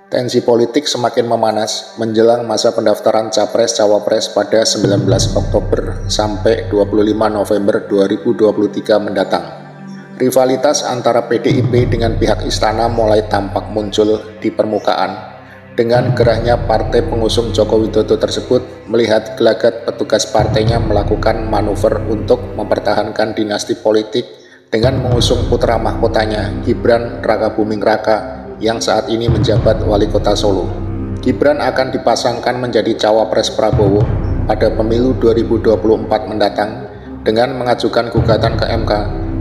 Tensi politik semakin memanas menjelang masa pendaftaran Capres-Cawapres pada 19 Oktober sampai 25 November 2023 mendatang. Rivalitas antara PDIP dengan pihak istana mulai tampak muncul di permukaan. Dengan gerahnya partai pengusung Joko Widodo tersebut melihat gelagat petugas partainya melakukan manuver untuk mempertahankan dinasti politik dengan mengusung putra mahkotanya Gibran Rakabuming Raka yang saat ini menjabat wali kota Solo. Gibran akan dipasangkan menjadi cawapres Prabowo pada pemilu 2024 mendatang dengan mengajukan gugatan ke MK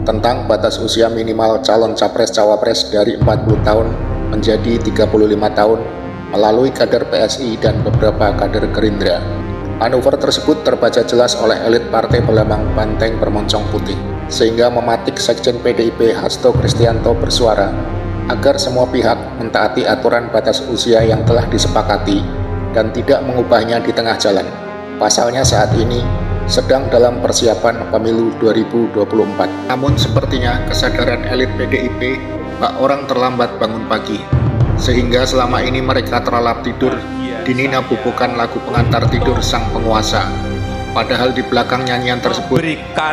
tentang batas usia minimal calon capres-cawapres dari 40 tahun menjadi 35 tahun melalui kader PSI dan beberapa kader Gerindra. Manuver tersebut terbaca jelas oleh elit partai berlambang banteng bermoncong putih, sehingga mematik Sekjen PDIP Hasto Kristianto bersuara agar semua pihak mentaati aturan batas usia yang telah disepakati dan tidak mengubahnya di tengah jalan. Pasalnya saat ini sedang dalam persiapan pemilu 2024. Namun sepertinya kesadaran elit PDIP bak orang terlambat bangun pagi, sehingga selama ini mereka terlelap tidur dinina bubukan lagu pengantar tidur sang penguasa. Padahal di belakang nyanyian tersebut,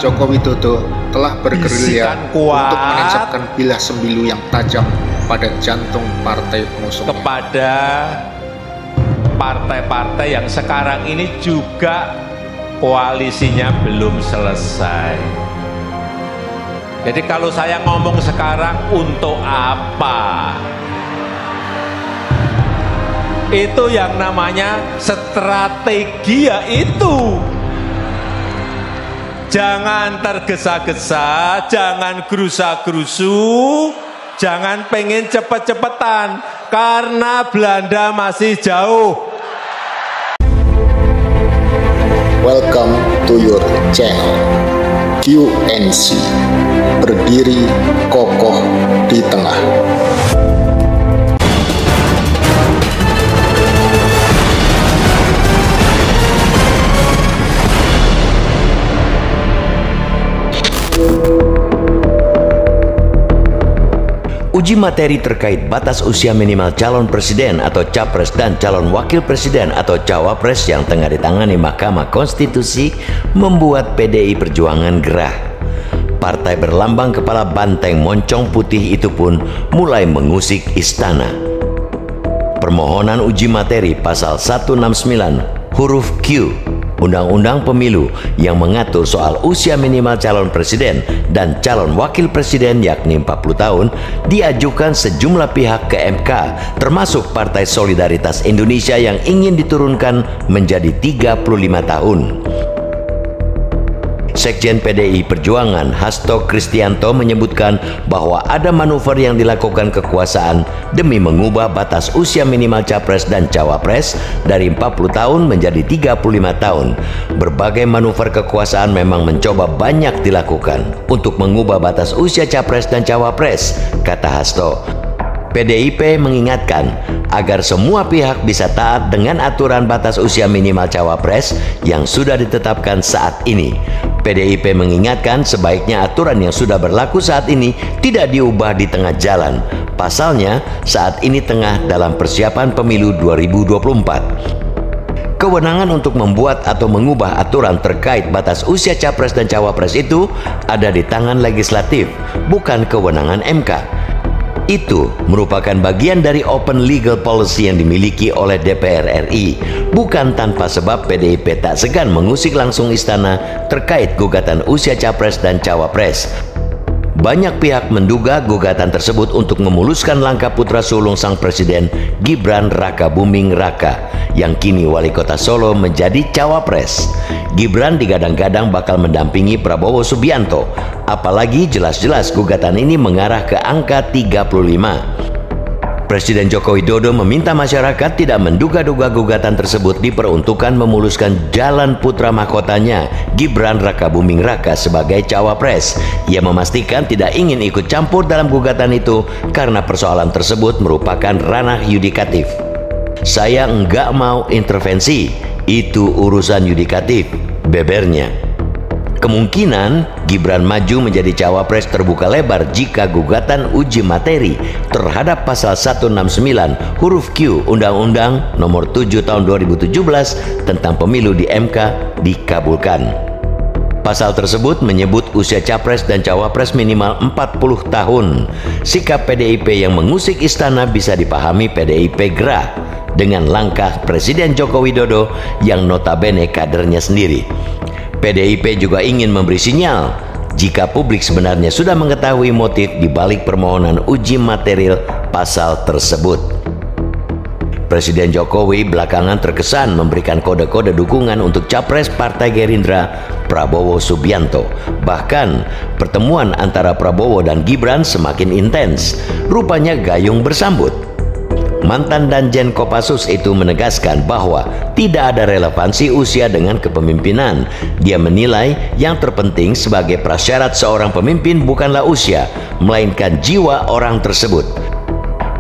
Joko Widodo telah bergerilya untuk menancapkan bilah sembilu yang tajam pada jantung partai pengusungnya. Kepada partai-partai yang sekarang ini juga koalisinya belum selesai. Jadi kalau saya ngomong sekarang untuk apa? Itu yang namanya strategi, ya itu. Jangan tergesa-gesa, jangan gerusa-gerusu, jangan pengen cepet-cepetan, karena Belanda masih jauh. Welcome to your channel, QNC, berdiri kokoh di tengah. Uji materi terkait batas usia minimal calon presiden atau capres dan calon wakil presiden atau cawapres yang tengah ditangani Mahkamah Konstitusi membuat PDI Perjuangan gerah. Partai berlambang kepala banteng moncong putih itu pun mulai mengusik istana. Permohonan uji materi pasal 169 huruf Q Undang-Undang Pemilu yang mengatur soal usia minimal calon presiden dan calon wakil presiden yakni 40 tahun diajukan sejumlah pihak ke MK, termasuk Partai Solidaritas Indonesia yang ingin diturunkan menjadi 35 tahun. Sekjen PDI Perjuangan Hasto Kristianto menyebutkan bahwa ada manuver yang dilakukan kekuasaan demi mengubah batas usia minimal capres dan cawapres dari 40 tahun menjadi 35 tahun. Berbagai manuver kekuasaan memang mencoba banyak dilakukan untuk mengubah batas usia capres dan cawapres, kata Hasto. PDIP mengingatkan agar semua pihak bisa taat dengan aturan batas usia minimal cawapres yang sudah ditetapkan saat ini. PDIP mengingatkan sebaiknya aturan yang sudah berlaku saat ini tidak diubah di tengah jalan. Pasalnya, saat ini tengah dalam persiapan pemilu 2024. Kewenangan untuk membuat atau mengubah aturan terkait batas usia capres dan cawapres itu ada di tangan legislatif, bukan kewenangan MK. Itu merupakan bagian dari open legal policy yang dimiliki oleh DPR RI. Bukan tanpa sebab PDIP tak segan mengusik langsung istana terkait gugatan usia capres dan cawapres. Banyak pihak menduga gugatan tersebut untuk memuluskan langkah putra sulung sang presiden Gibran Rakabuming Raka yang kini wali kota Solo menjadi cawapres. Gibran digadang-gadang bakal mendampingi Prabowo Subianto, apalagi jelas-jelas gugatan ini mengarah ke angka 35. Presiden Joko Widodo meminta masyarakat tidak menduga-duga gugatan tersebut diperuntukkan memuluskan jalan putra mahkotanya Gibran Rakabuming Raka sebagai cawapres. Ia memastikan tidak ingin ikut campur dalam gugatan itu karena persoalan tersebut merupakan ranah yudikatif. Saya enggak mau intervensi, itu urusan yudikatif, bebernya. Kemungkinan Gibran maju menjadi cawapres terbuka lebar jika gugatan uji materi terhadap pasal 169 huruf Q Undang-Undang Nomor 7 Tahun 2017 tentang pemilu di MK dikabulkan. Pasal tersebut menyebut usia capres dan cawapres minimal 40 tahun. Sikap PDIP yang mengusik istana bisa dipahami PDIP gerah dengan langkah Presiden Joko Widodo yang notabene kadernya sendiri. PDIP juga ingin memberi sinyal jika publik sebenarnya sudah mengetahui motif di balik permohonan uji material pasal tersebut. Presiden Jokowi belakangan terkesan memberikan kode-kode dukungan untuk capres Partai Gerindra Prabowo Subianto. Bahkan pertemuan antara Prabowo dan Gibran semakin intens. Rupanya gayung bersambut. Mantan Danjen Kopassus itu menegaskan bahwa tidak ada relevansi usia dengan kepemimpinan. Dia menilai yang terpenting sebagai prasyarat seorang pemimpin bukanlah usia, melainkan jiwa orang tersebut.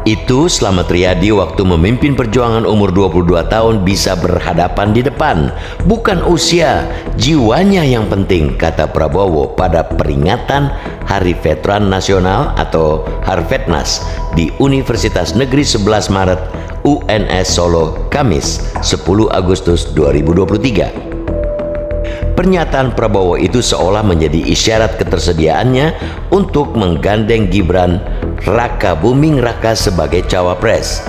Itu Slamet Riyadi waktu memimpin perjuangan umur 22 tahun bisa berhadapan di depan. Bukan usia, jiwanya yang penting, kata Prabowo pada peringatan Hari Veteran Nasional atau Harvetnas di Universitas Negeri 11 Maret UNS Solo, Kamis 10 Agustus 2023. Pernyataan Prabowo itu seolah menjadi isyarat ketersediaannya untuk menggandeng Gibran Raka Buming Raka sebagai cawapres.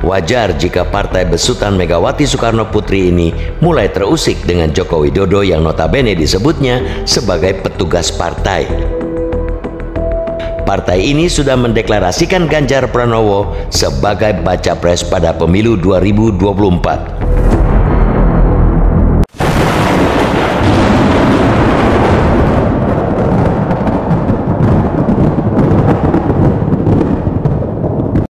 Wajar jika partai besutan Megawati Soekarno Putri ini mulai terusik dengan Joko Widodo yang notabene disebutnya sebagai petugas partai. Partai ini sudah mendeklarasikan Ganjar Pranowo sebagai baca pres pada pemilu 2024.